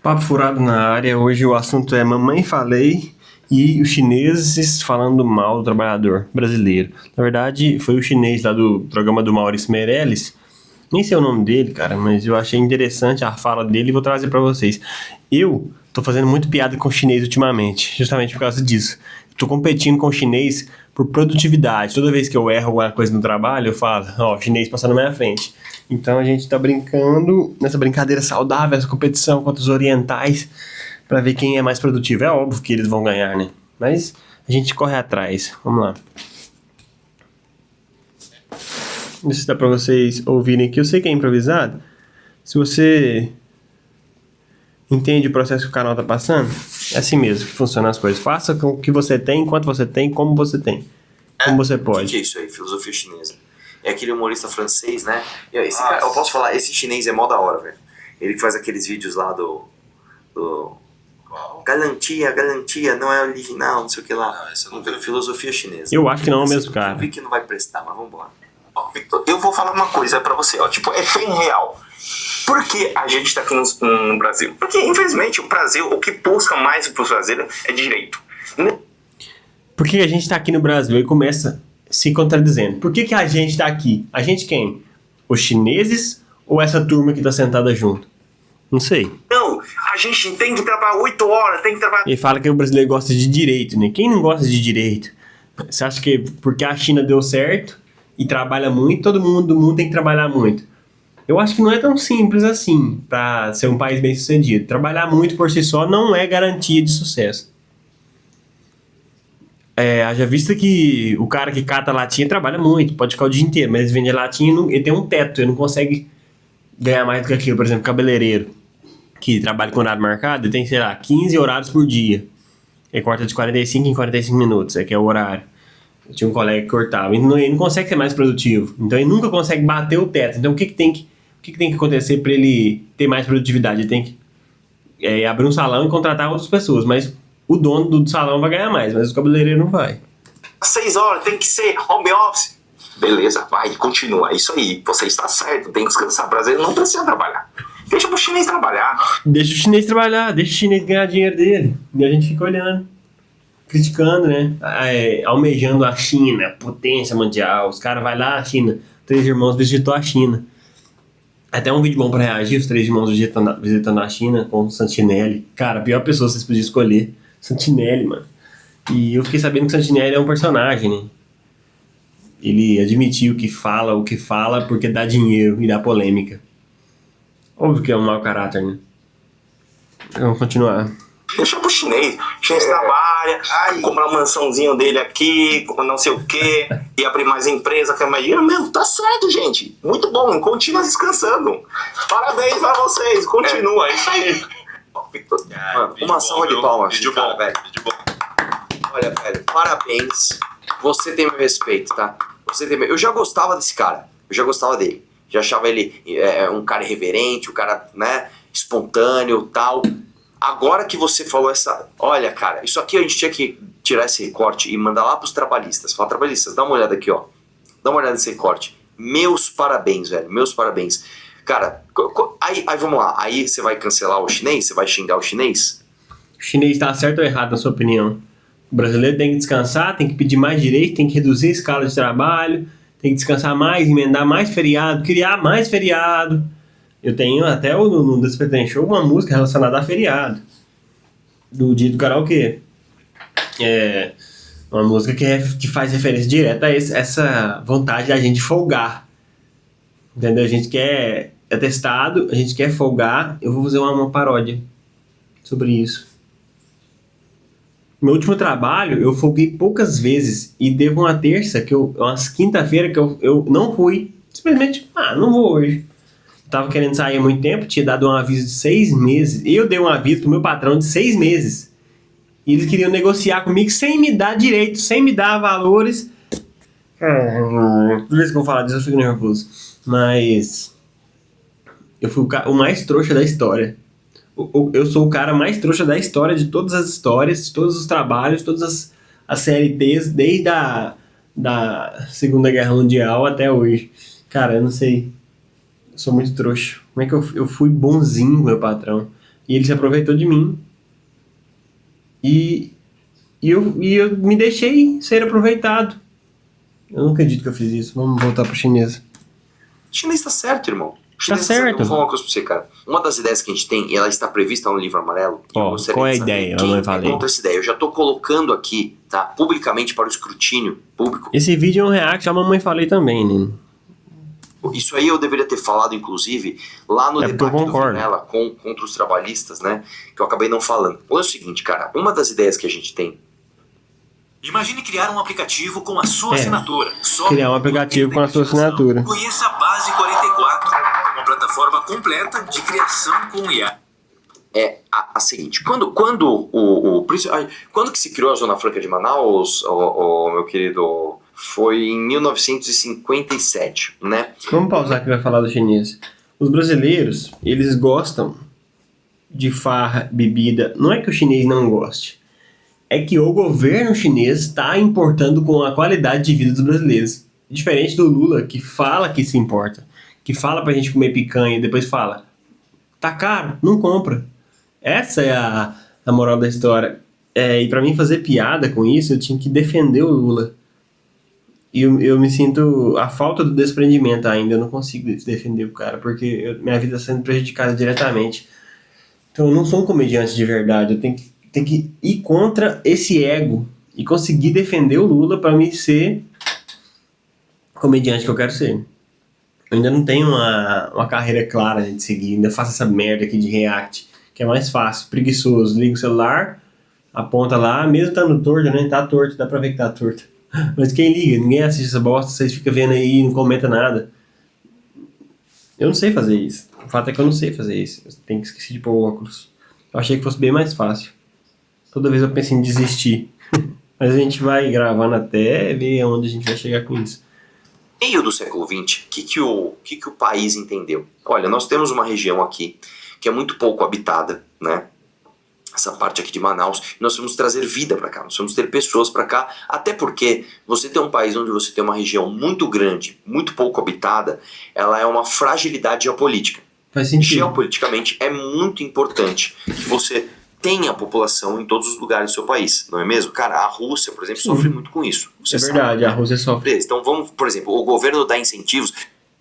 Papo furado na área, hoje o assunto é Mamãe Falei e os chineses falando mal do trabalhador brasileiro. Na verdade, foi o chinês lá do programa do Maurício Meirelles, nem sei o nome dele, cara, mas eu achei interessante a fala dele e vou trazer pra vocês. Eu tô fazendo muito piada com o chinês ultimamente, justamente por causa disso. Tô competindo com o chinês por produtividade. Toda vez que eu erro alguma coisa no trabalho, eu falo, ó, o chinês passando na minha frente. Então a gente tá brincando nessa brincadeira saudável, essa competição contra os orientais, pra ver quem é mais produtivo. É óbvio que eles vão ganhar, né? Mas a gente corre atrás. Vamos lá. Não sei se dá pra vocês ouvirem aqui. Eu sei que é improvisado. Se você entende o processo que o canal tá passando, é assim mesmo que funcionam as coisas. Faça com o que você tem, quanto você tem, como você tem. Como você O que pode. é isso aí, filosofia chinesa? É aquele humorista francês, né? Esse cara, eu posso falar, esse chinês é mó da hora, velho. Ele que faz aqueles vídeos lá do Galantia, não é original, não sei o que lá. Não, essa não é filosofia chinesa. Eu acho que não é o mesmo cara. Eu vi que não vai prestar, mas vambora. Ó, Victor, eu vou falar uma coisa pra você, ó, tipo, é bem real. Por que a gente tá aqui no Brasil? Porque, infelizmente, o Brasil, o que busca mais pros brasileiros é direito. Por que a gente tá aqui no Brasil? Ele começa se contradizendo. Por que a gente tá aqui? A gente quem? Os chineses ou essa turma que tá sentada junto? Não sei. Não, a gente tem que trabalhar 8 horas, tem que trabalhar... Ele fala que o brasileiro gosta de direito, né? Quem não gosta de direito? Você acha que porque a China deu certo e trabalha muito, todo mundo do mundo tem que trabalhar muito? Eu acho que não é tão simples assim para ser um país bem sucedido. Trabalhar muito por si só não é garantia de sucesso. Haja vista que o cara que cata latinha trabalha muito, pode ficar o dia inteiro, mas ele vende a latinha e ele tem um teto, ele não consegue ganhar mais do que aquilo. Por exemplo, cabeleireiro, que trabalha com horário marcado, ele tem, sei lá, 15 horários por dia. Ele corta de 45 em 45 minutos, que é o horário. Eu tinha um colega que cortava. Ele não consegue ser mais produtivo. Então ele nunca consegue bater o teto. Então o que tem que acontecer para ele ter mais produtividade? Ele tem que abrir um salão e contratar outras pessoas. Mas o dono do salão vai ganhar mais, mas o cabeleireiro não vai. 6 horas, tem que ser home office. Beleza, vai, continua. Isso aí, você está certo, tem que descansar. O brasileiro não precisa trabalhar. Deixa pro chinês trabalhar. Deixa o chinês trabalhar, deixa o chinês ganhar dinheiro dele. E a gente fica olhando, criticando, né? Almejando a China, potência mundial. Os caras vão lá, a China. 3 irmãos visitou a China. Até um vídeo bom pra reagir, os 3 irmãos visitando a China com o Santinelli. Cara, a pior pessoa que vocês podiam escolher. Santinelli, mano. E eu fiquei sabendo que o Santinelli é um personagem, né? Ele admitiu que fala o que fala porque dá dinheiro e dá polêmica. Óbvio que é um mau caráter, né? Vamos continuar. Deixa pro chinês. O chinês trabalha, comprar uma mansãozinha dele aqui, não sei o quê, e abrir mais empresa, quer mais dinheiro. Meu, tá certo, gente. Muito bom, continua descansando. Parabéns pra vocês, continua, é isso aí. Mano, uma salva de palmas. Vídeo cara, bom, velho. vídeo bom. Olha, velho, parabéns. Você tem meu respeito, tá? Eu já gostava desse cara. Eu já gostava dele. Já achava ele um cara irreverente, um cara, né, espontâneo, tal. Agora que você falou essa... Olha, cara, isso aqui a gente tinha que tirar esse recorte e mandar lá pros trabalhistas. Fala, trabalhistas, dá uma olhada aqui, ó. Dá uma olhada nesse recorte. Meus parabéns, velho. Meus parabéns. Cara, aí vamos lá. Aí você vai cancelar o chinês? Você vai xingar o chinês? O chinês tá certo ou errado, na sua opinião? O brasileiro tem que descansar, tem que pedir mais direito, tem que reduzir a escala de trabalho, tem que descansar mais, emendar mais feriado, criar mais feriado. Eu tenho até no Desperten Show uma música relacionada a feriado. Do dia do karaokê. É uma música que faz referência direta a essa vontade da gente folgar. Entendeu? A gente quer... É testado, a gente quer folgar. Eu vou fazer uma paródia sobre isso. Meu último trabalho, eu folguei poucas vezes. E teve uma terça, umas quinta-feira que eu não fui. Simplesmente, não vou hoje. Tava querendo sair há muito tempo, tinha dado um aviso de 6 meses. Eu dei um aviso pro meu patrão de 6 meses. E eles queriam negociar comigo sem me dar direito, sem me dar valores. Toda vez que eu vou falar disso eu fico nervoso. Mas eu fui o mais trouxa da história. Eu sou o cara mais trouxa da história, de todas as histórias, de todos os trabalhos, todas as CLTs, desde da Segunda Guerra Mundial até hoje. Cara, eu não sei. Eu sou muito trouxa. Como é que eu fui bonzinho com meu patrão? E ele se aproveitou de mim. E eu me deixei ser aproveitado. Eu não acredito que eu fiz isso. Vamos voltar pro chinês. O chinês tá certo, irmão. O Tá chinês certo. Eu vou falar uma coisa pra você, cara. Uma das ideias que a gente tem, e ela está prevista no livro amarelo. Ó, eu gostaria qual é a de saber ideia? quem Eu não falei. é contra essa ideia. Eu já tô colocando aqui, tá? Publicamente para o escrutínio público. Esse vídeo é um react, a mamãe falei também, né? Isso aí eu deveria ter falado, inclusive, lá no É porque eu debate do concordo. Vilela contra os trabalhistas, né? Que eu acabei não falando. Olha o seguinte, cara. Uma das ideias que a gente tem. Imagine criar um aplicativo com a sua É, assinatura. Só criar um aplicativo com a sua assinatura. Conheça a Base 44, uma plataforma completa de criação com IA. É a seguinte, quando que se criou a Zona Franca de Manaus, meu querido, foi em 1957, né? Vamos pausar que vai falar do chinês. Os brasileiros, eles gostam de farra, bebida. Não é que o chinês não goste. É que o governo chinês está importando com a qualidade de vida dos brasileiros. Diferente do Lula, que fala que se importa. Que fala pra gente comer picanha e depois fala: tá caro, não compra. Essa é a moral da história. E pra mim fazer piada com isso, eu tinha que defender o Lula. E eu me sinto a falta do desprendimento ainda. Eu não consigo defender o cara, porque minha vida está sendo prejudicada diretamente. Então eu não sou um comediante de verdade. Eu tenho que ir contra esse ego e conseguir defender o Lula para me ser comediante que eu quero ser. Eu ainda não tenho uma carreira clara de seguir. Ainda faço essa merda aqui de react, que é mais fácil, preguiçoso. Liga o celular, aponta lá, mesmo estando torto, né? Tá torto, dá pra ver que tá torto. Mas quem liga? Ninguém assiste essa bosta, vocês ficam vendo aí e não comenta nada. Eu não sei fazer isso. O fato é que eu não sei fazer isso. Eu tenho que esquecer de pôr óculos. Eu achei que fosse bem mais fácil. Toda vez eu penso em desistir. Mas a gente vai gravando até ver aonde a gente vai chegar com isso. Meio do século XX, o que o país entendeu? Olha, nós temos uma região aqui que é muito pouco habitada, né? Essa parte aqui de Manaus, e nós vamos trazer vida para cá, nós vamos ter pessoas para cá, até porque você tem um país onde você tem uma região muito grande, muito pouco habitada, ela é uma fragilidade geopolítica. Faz sentido. Geopoliticamente é muito importante que você tenha população em todos os lugares do seu país, não é mesmo? Cara, a Rússia, por exemplo, sofre muito com isso. Você É verdade, sabe, a Rússia sofre. Então vamos, por exemplo, o governo dá incentivos.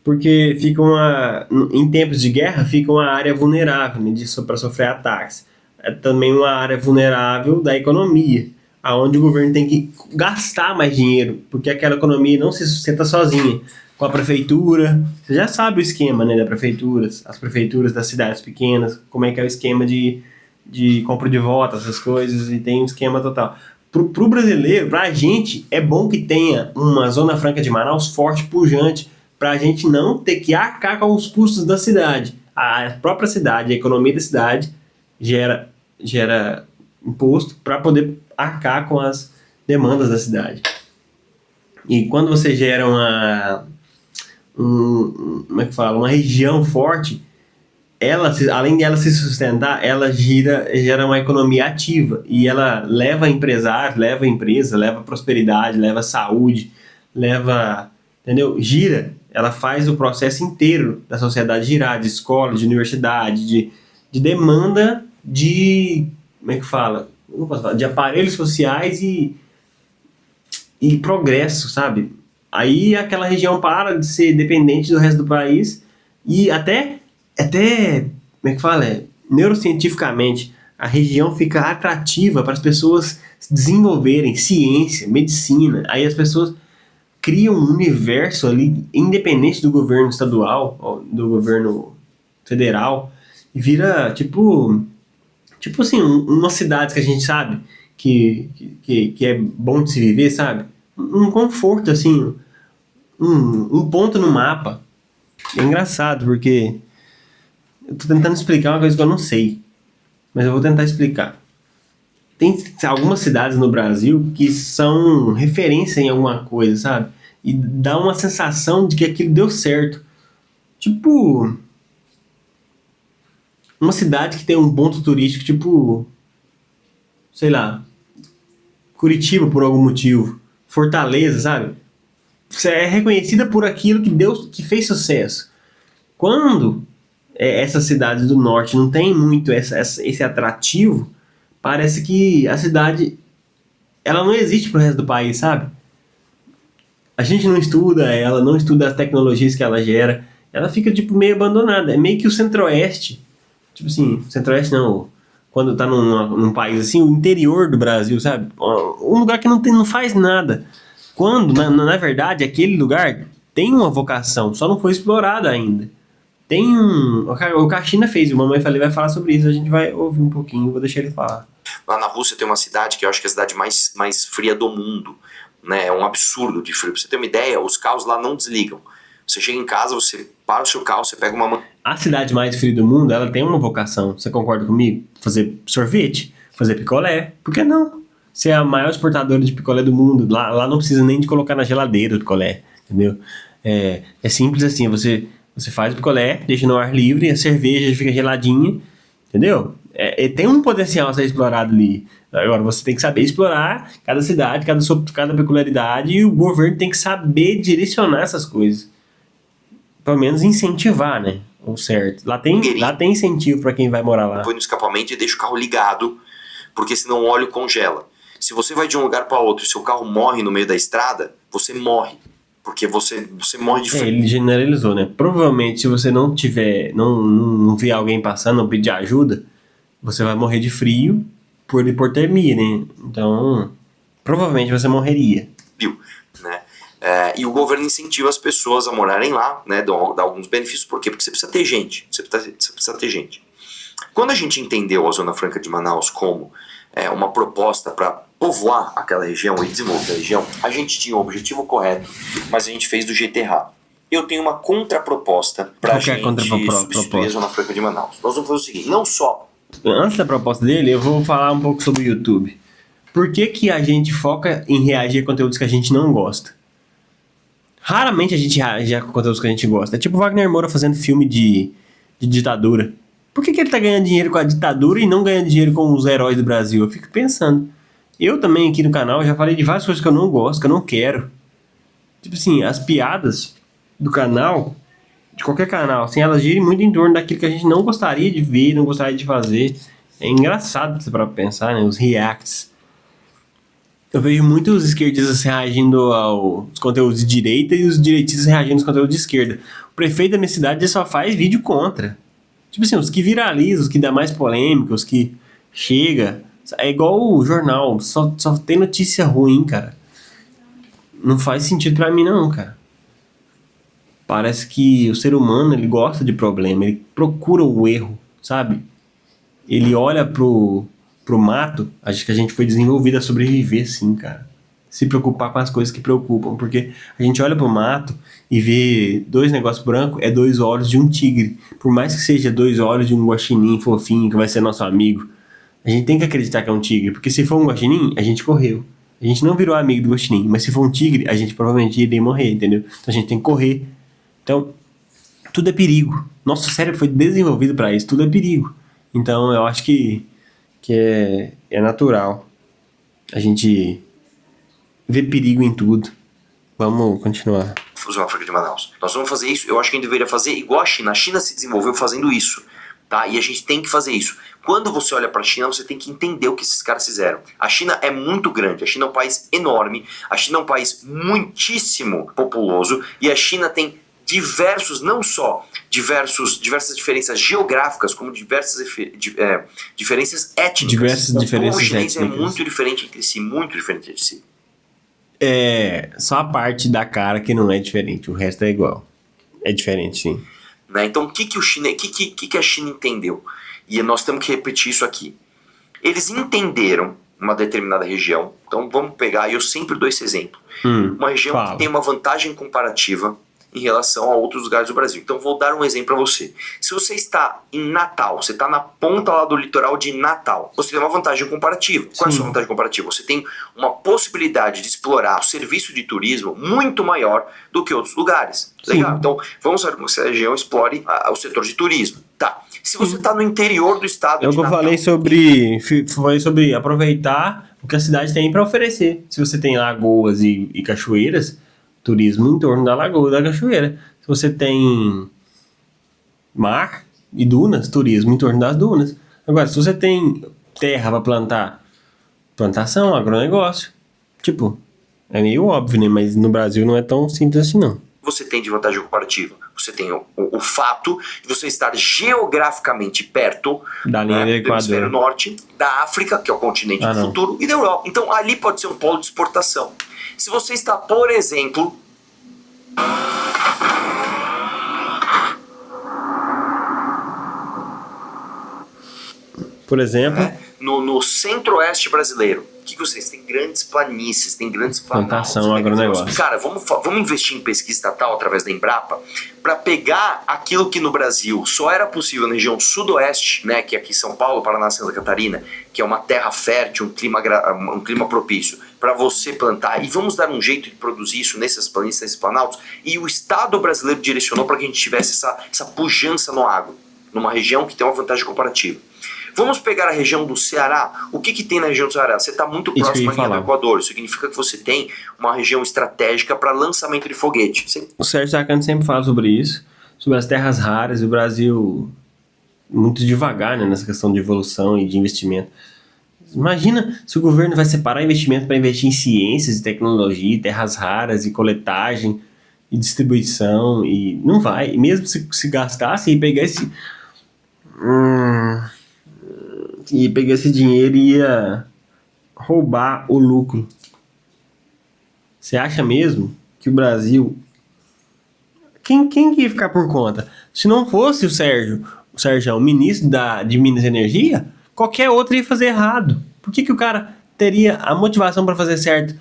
Porque fica em tempos de guerra, fica uma área vulnerável, né, para sofrer ataques. É também uma área vulnerável da economia, aonde o governo tem que gastar mais dinheiro, porque aquela economia não se sustenta sozinha. Com a prefeitura, você já sabe o esquema, né, da prefeitura, as prefeituras das cidades pequenas, como é que é o esquema de compra de voto, essas coisas, e tem um esquema total. Pro brasileiro, pra gente, é bom que tenha uma Zona Franca de Manaus forte, pujante, pra gente não ter que arcar com os custos da cidade. A própria cidade, a economia da cidade gera imposto para poder arcar com as demandas da cidade. E quando você gera uma região forte, ela, além de ela se sustentar, ela gera uma economia ativa e ela leva empresários, leva empresa, leva prosperidade, leva saúde, entendeu? Gira, ela faz o processo inteiro da sociedade girar, de escola, de universidade, de demanda como é que fala? Não posso falar, de aparelhos sociais e progresso, sabe? Aí aquela região para de ser dependente do resto do país e até como é que fala? Neurocientificamente, a região fica atrativa para as pessoas desenvolverem ciência, medicina. Aí as pessoas criam um universo ali, independente do governo estadual, do governo federal, e vira tipo assim, umas cidades que a gente sabe que é bom de se viver, sabe? Um conforto, assim, um ponto no mapa. É engraçado, porque eu tô tentando explicar uma coisa que eu não sei, mas eu vou tentar explicar. Tem algumas cidades no Brasil que são referência em alguma coisa, sabe? E dá uma sensação de que aquilo deu certo. Tipo, uma cidade que tem um ponto turístico, tipo, sei lá, Curitiba por algum motivo, Fortaleza, sabe? Você é reconhecida por aquilo que fez sucesso. Quando essas cidades do norte não tem muito esse atrativo, parece que a cidade ela não existe pro resto do país, sabe? A gente não estuda ela, não estuda as tecnologias que ela gera, ela fica tipo meio abandonada. É meio que o centro-oeste, tipo assim, centro-oeste não, quando tá num país assim, o interior do Brasil, sabe? Um lugar que não faz nada. Quando, na verdade, aquele lugar tem uma vocação, só não foi explorado ainda. Tem um. O que a China fez, o Mamãe Falei vai falar sobre isso, a gente vai ouvir um pouquinho, vou deixar ele falar. Lá na Rússia tem uma cidade que eu acho que é a cidade mais fria do mundo, né? É um absurdo de frio. Pra você ter uma ideia, os carros lá não desligam. Você chega em casa, você para o seu carro, você pega uma... A cidade mais fria do mundo, ela tem uma vocação, você concorda comigo? Fazer sorvete, fazer picolé, por que não? Você é a maior exportadora de picolé do mundo, lá não precisa nem de colocar na geladeira o picolé, entendeu? É simples assim, você faz o picolé, deixa no ar livre, a cerveja fica geladinha, entendeu? Tem um potencial a ser explorado ali. Agora, você tem que saber explorar cada cidade, cada peculiaridade, e o governo tem que saber direcionar essas coisas. Pelo menos incentivar, né? O certo. Lá tem incentivo para quem vai morar lá. Põe no escapamento e deixa o carro ligado, porque senão o óleo congela. Se você vai de um lugar para outro e seu carro morre no meio da estrada, você morre. Porque você morre de frio. Ele generalizou, né? Provavelmente, se você não tiver, não ver alguém passando, não pedir ajuda, você vai morrer de frio por hipotermia, né? Então, provavelmente você morreria. Né? E o governo incentiva as pessoas a morarem lá, né? Dá alguns benefícios. Por quê? Porque você precisa ter gente. Você precisa ter gente. Quando a gente entendeu a Zona Franca de Manaus como uma proposta para povoar aquela região e desenvolver a região, a gente tinha o objetivo correto, mas a gente fez do jeito errado. Eu tenho uma contraproposta para a gente substituir a Zona Franca de Manaus. Nós vamos fazer o seguinte, não só... Antes da proposta dele, eu vou falar um pouco sobre o YouTube. Por que a gente foca em reagir a conteúdos que a gente não gosta? Raramente a gente reage a conteúdos que a gente gosta. É tipo o Wagner Moura fazendo filme de ditadura. Por que ele tá ganhando dinheiro com a ditadura e não ganhando dinheiro com os heróis do Brasil? Eu fico pensando. Eu também aqui no canal já falei de várias coisas que eu não gosto, que eu não quero. Tipo assim, as piadas do canal, de qualquer canal, assim, elas giram muito em torno daquilo que a gente não gostaria de ver, não gostaria de fazer. É engraçado você para pensar, né? Os reacts. Eu vejo muitos esquerdistas reagindo aos conteúdos de direita e os direitistas reagindo aos conteúdos de esquerda. O prefeito da minha cidade só faz vídeo contra. Tipo assim, os que viralizam, os que dá mais polêmica, os que chega. É igual o jornal, só tem notícia ruim, cara. Não faz sentido pra mim não, cara. Parece que o ser humano, ele gosta de problema, ele procura o erro, sabe? Ele olha pro mato, acho que a gente foi desenvolvido a sobreviver, sim, cara. Se preocupar com as coisas que preocupam, porque a gente olha pro mato e vê 2 negócios brancos, é 2 olhos de um tigre. Por mais que seja 2 olhos de um guaxinim fofinho, que vai ser nosso amigo, a gente tem que acreditar que é um tigre, porque se for um guaxinim, a gente correu. A gente não virou amigo do guaxinim, mas se for um tigre, a gente provavelmente iria morrer, entendeu? Então a gente tem que correr. Então, tudo é perigo. Nosso cérebro foi desenvolvido para isso, tudo é perigo. Então eu acho que é natural a gente ver perigo em tudo. Vamos continuar. Zona Franca de Manaus. Nós vamos fazer isso, eu acho que a gente deveria fazer igual a China. A China se desenvolveu fazendo isso, tá? E a gente tem que fazer isso. Quando você olha para a China, você tem que entender o que esses caras fizeram. A China é muito grande, a China é um país enorme, a China é um país muitíssimo populoso e a China tem não só diversas diferenças geográficas, como diversas diferenças étnicas. Diversas diferenças étnicas. O chinês étnicas. é muito diferente entre si, muito diferente entre si. Só a parte da cara que não é diferente, o resto é igual. É diferente, sim. Né? Então, o que a China entendeu? E nós temos que repetir isso aqui. Eles entenderam uma determinada região. Então, vamos pegar, e eu sempre dou esse exemplo. Uma região que tem uma vantagem comparativa em relação a outros lugares do Brasil. Então, vou dar um exemplo para você. Se você está em Natal, você está na ponta lá do litoral de Natal, você tem uma vantagem comparativa. Qual é a sua vantagem comparativa? Você tem uma possibilidade de explorar o serviço de turismo muito maior do que outros lugares. Legal? Sim. Então, vamos fazer com que essa região explore o setor de turismo. Tá. Se você está no interior do estado de Natal... Eu falei sobre aproveitar o que a cidade tem para oferecer. Se você tem lagoas e cachoeiras, turismo em torno da lagoa e da cachoeira. Se você tem mar, E dunas, turismo em torno das dunas. Agora, se você tem terra pra plantar, plantação, agronegócio. Tipo, é meio óbvio, né? Mas no Brasil não é tão simples assim, não. Você tem de vantagem comparativa? Você tem o fato de você estar geograficamente perto Da linha do Equador. hemisfério norte, da África, que é o continente do não. futuro, e da Europa. Então ali pode ser um polo de exportação. Se você está, por exemplo, Por exemplo, no centro-oeste brasileiro, o que vocês têm? Grandes planícies, tem grandes planaltos. Plantação, agronegócio. Cara, vamos investir em pesquisa estatal através da Embrapa para pegar aquilo que no Brasil só era possível na região sudoeste, né, que é aqui São Paulo, Paraná, Santa Catarina, que é uma terra fértil, um clima propício para você plantar, e vamos dar um jeito de produzir isso nessas planícies, nesses planaltos, e o Estado brasileiro direcionou para que a gente tivesse essa pujança no agro, numa região que tem uma vantagem comparativa. Vamos pegar a região do Ceará. O que tem na região do Ceará? Você está muito próximo à linha do Equador. Isso significa que você tem uma região estratégica para lançamento de foguete. O Sérgio Sacani sempre fala sobre isso, sobre as terras raras, e o Brasil muito devagar, né, nessa questão de evolução e de investimento. Imagina se o governo vai separar investimento para investir em ciências e tecnologia, terras raras e coletagem e distribuição, e não vai. E mesmo se gastasse e pegar esse... E pegar esse dinheiro e ia roubar o lucro. Você acha mesmo que o Brasil... Quem que ia ficar por conta? Se não fosse o Sérgio, o ministro de Minas e Energia, qualquer outro ia fazer errado. Por que o cara teria a motivação para fazer certo?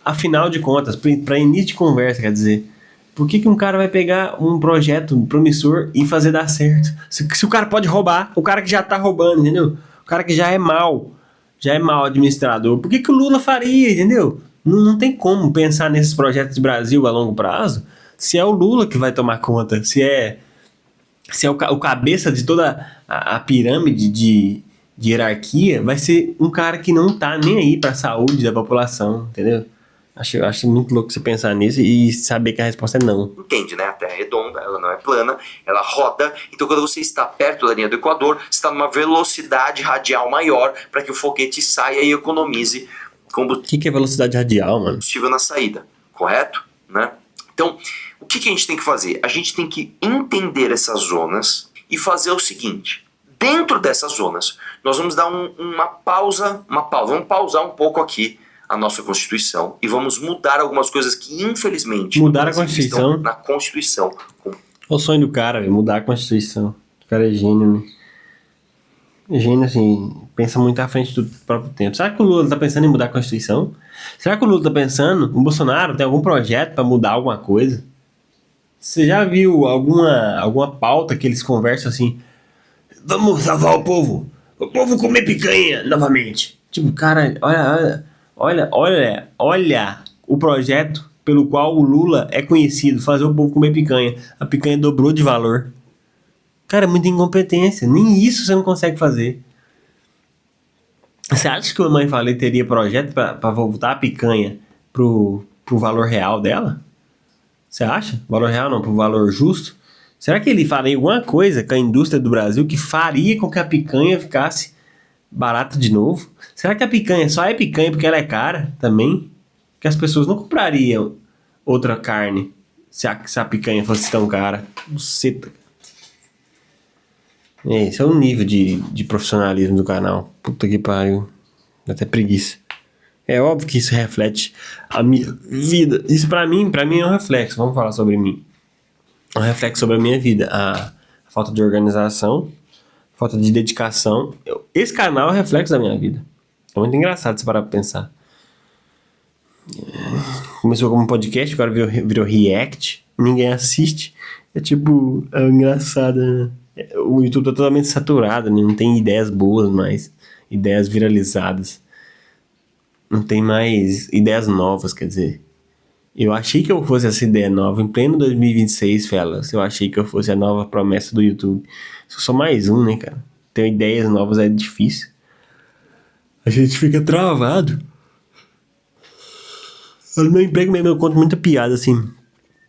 Afinal de contas, para início de conversa, quer dizer... Por que um cara vai pegar um projeto promissor e fazer dar certo? Se o cara pode roubar, o cara que já tá roubando, entendeu? O cara que já é mal administrador, por que o Lula faria, entendeu? Não tem como pensar nesses projetos de Brasil a longo prazo se é o Lula que vai tomar conta, se é o cabeça de toda a pirâmide de hierarquia, vai ser um cara que não tá nem aí pra saúde da população, entendeu? Acho muito louco você pensar nisso e saber que a resposta é não. Entende, né? A Terra é redonda, ela não é plana, ela roda. Então, quando você está perto da linha do Equador, você está numa velocidade radial maior para que o foguete saia e economize combustível. O que é velocidade radial, mano? Na saída, correto? Né? Então, o que a gente tem que fazer? A gente tem que entender essas zonas e fazer o seguinte. Dentro dessas zonas, nós vamos dar uma pausa. Vamos pausar um pouco aqui a nossa Constituição e vamos mudar algumas coisas que, infelizmente, mudar a Constituição estão na Constituição. É o sonho do cara, véio, mudar a Constituição. O cara é gênio, né? Gênio, assim, pensa muito à frente do próprio tempo. Será que o Lula tá pensando em mudar a Constituição? Será que o Lula tá pensando, o Bolsonaro tem algum projeto para mudar alguma coisa? Você já viu alguma pauta que eles conversam assim? Vamos salvar o povo comer picanha novamente. Tipo, cara, olha o projeto pelo qual o Lula é conhecido, fazer o povo comer picanha. A picanha dobrou de valor. Cara, é muita incompetência. Nem isso você não consegue fazer. Você acha que a Mamãe Falei teria projeto para voltar a picanha pro valor real dela? Você acha? Valor real não, pro valor justo? Será que ele faria alguma coisa com a indústria do Brasil que faria com que a picanha ficasse barata de novo? Será que a picanha só é picanha porque ela é cara também? Que as pessoas não comprariam outra carne se a picanha fosse tão cara. Buceta. Esse é o nível de profissionalismo do canal. Puta que pariu. Dá até preguiça. É óbvio que isso reflete a minha vida. Isso pra mim é um reflexo. Vamos falar sobre mim. É um reflexo sobre a minha vida. A falta de organização, falta de dedicação. Esse canal é um reflexo da minha vida. É muito engraçado se parar pra pensar. Começou como um podcast, agora virou react. Ninguém assiste. É tipo, é engraçado, né? O YouTube tá totalmente saturado, né? Não tem ideias boas mais. Ideias viralizadas. Não tem mais ideias novas, quer dizer. Eu achei que eu fosse essa ideia nova em pleno 2026, fellas. Eu achei que eu fosse a nova promessa do YouTube. Sou só mais um, né, cara? Ter ideias novas é difícil. A gente fica travado. No meu emprego mesmo eu conto muita piada, assim.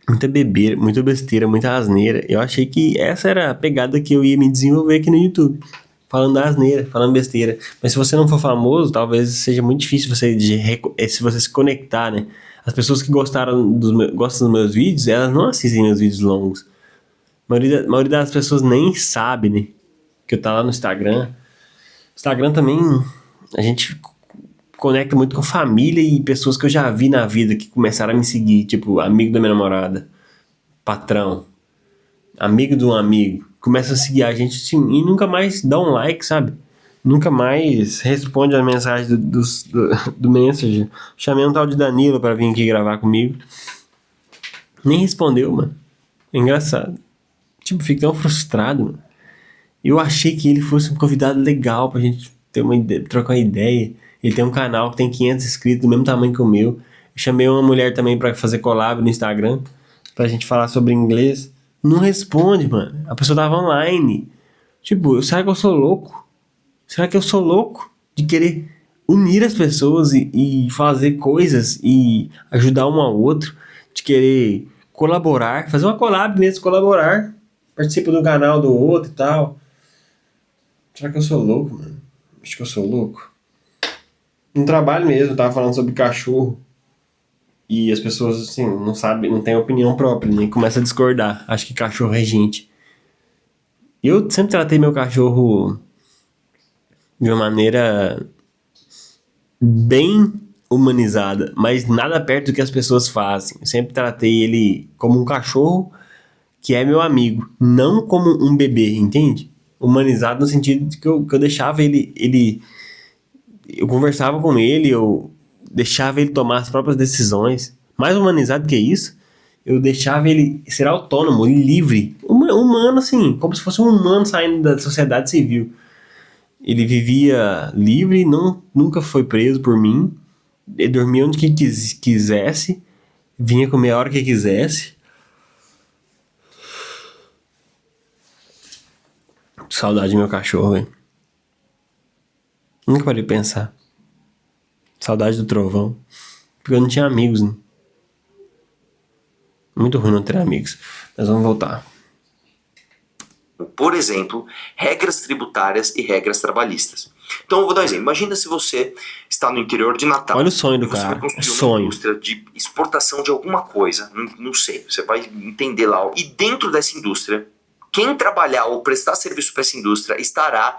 muita bebeira, muita besteira, muita asneira. Eu achei que essa era a pegada que eu ia me desenvolver aqui no YouTube. Falando da asneira, falando besteira. Mas se você não for famoso, talvez seja muito difícil se você se conectar, né? As pessoas que gostam dos meus vídeos, elas não assistem meus vídeos longos. A maioria das pessoas nem sabe, né? Que eu tá lá no Instagram. Instagram também, a gente conecta muito com família e pessoas que eu já vi na vida que começaram a me seguir. Tipo, amigo da minha namorada, patrão, amigo de um amigo. Começa a seguir a gente assim, e nunca mais dá um like, sabe? Nunca mais responde a mensagem do Messenger. Chamei um tal de Danilo pra vir aqui gravar comigo. Nem respondeu, mano. É engraçado. Tipo, fico tão frustrado, mano. Eu achei que ele fosse um convidado legal pra gente ter trocar uma ideia. Ele tem um canal que tem 500 inscritos, do mesmo tamanho que o meu. Eu chamei uma mulher também pra fazer collab no Instagram, pra gente falar sobre inglês. Não responde, mano. A pessoa tava online. Tipo, será que eu sou louco? Será que eu sou louco de querer unir as pessoas e fazer coisas e ajudar um ao outro? De querer colaborar, fazer uma collab mesmo, colaborar. Participa do canal do outro e tal. Será que eu sou louco, mano? Acho que eu sou louco. No trabalho mesmo, eu tava falando sobre cachorro. E as pessoas, assim, não sabem, não têm opinião própria, nem começam a discordar. Acho que cachorro é gente. Eu sempre tratei meu cachorro de uma maneira bem humanizada, mas nada perto do que as pessoas fazem. Eu sempre tratei ele como um cachorro que é meu amigo, não como um bebê, entende? Humanizado no sentido de que eu deixava ele... Eu conversava com ele, eu deixava ele tomar as próprias decisões. Mais humanizado que isso, eu deixava ele ser autônomo, livre. Humano, assim, como se fosse um humano saindo da sociedade civil. Ele vivia livre, nunca foi preso por mim. Ele dormia onde quisesse, vinha comer a hora que quisesse. Saudade do meu cachorro, velho. Nunca parei de pensar. Saudade do trovão. Porque eu não tinha amigos, né? Muito ruim não ter amigos. Mas vamos voltar. Por exemplo, regras tributárias e regras trabalhistas. Então eu vou dar um exemplo. Imagina se você está no interior de Natal. Olha o sonho do você cara. vai construir uma Sonho. indústria de exportação de alguma coisa. Não sei. Você vai entender lá. E dentro dessa indústria, quem trabalhar ou prestar serviço para essa indústria estará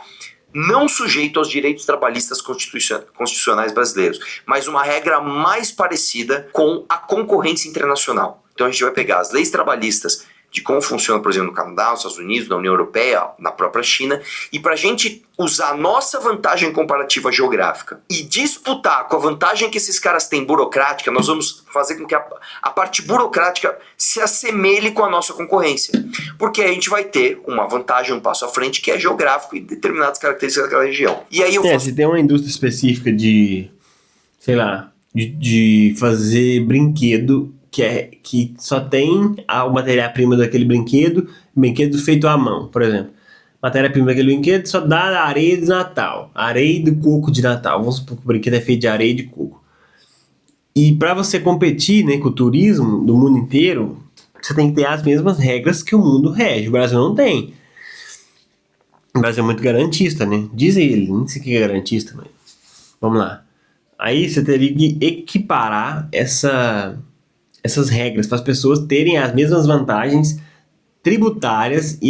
não sujeito aos direitos trabalhistas constitucionais brasileiros, mas uma regra mais parecida com a concorrência internacional. Então a gente vai pegar as leis trabalhistas de como funciona, por exemplo, no Canadá, nos Estados Unidos, na União Europeia, na própria China, e para a gente usar a nossa vantagem comparativa geográfica e disputar com a vantagem que esses caras têm burocrática, nós vamos fazer com que a parte burocrática se assemelhe com a nossa concorrência. Porque a gente vai ter uma vantagem, um passo à frente, que é geográfico e determinadas características daquela região. E aí Se tem uma indústria específica de, sei lá, de fazer brinquedo que só tem a matéria-prima daquele brinquedo feito à mão, por exemplo. Matéria-prima daquele brinquedo só dá areia de Natal, areia do coco de Natal. Vamos supor que o brinquedo é feito de areia de coco. E para você competir, né, com o turismo do mundo inteiro, você tem que ter as mesmas regras que o mundo rege. O Brasil não tem. O Brasil é muito garantista, né? Diz ele, não sei o que é garantista, mas vamos lá. Aí você teria que equiparar essas regras para as pessoas terem as mesmas vantagens tributárias e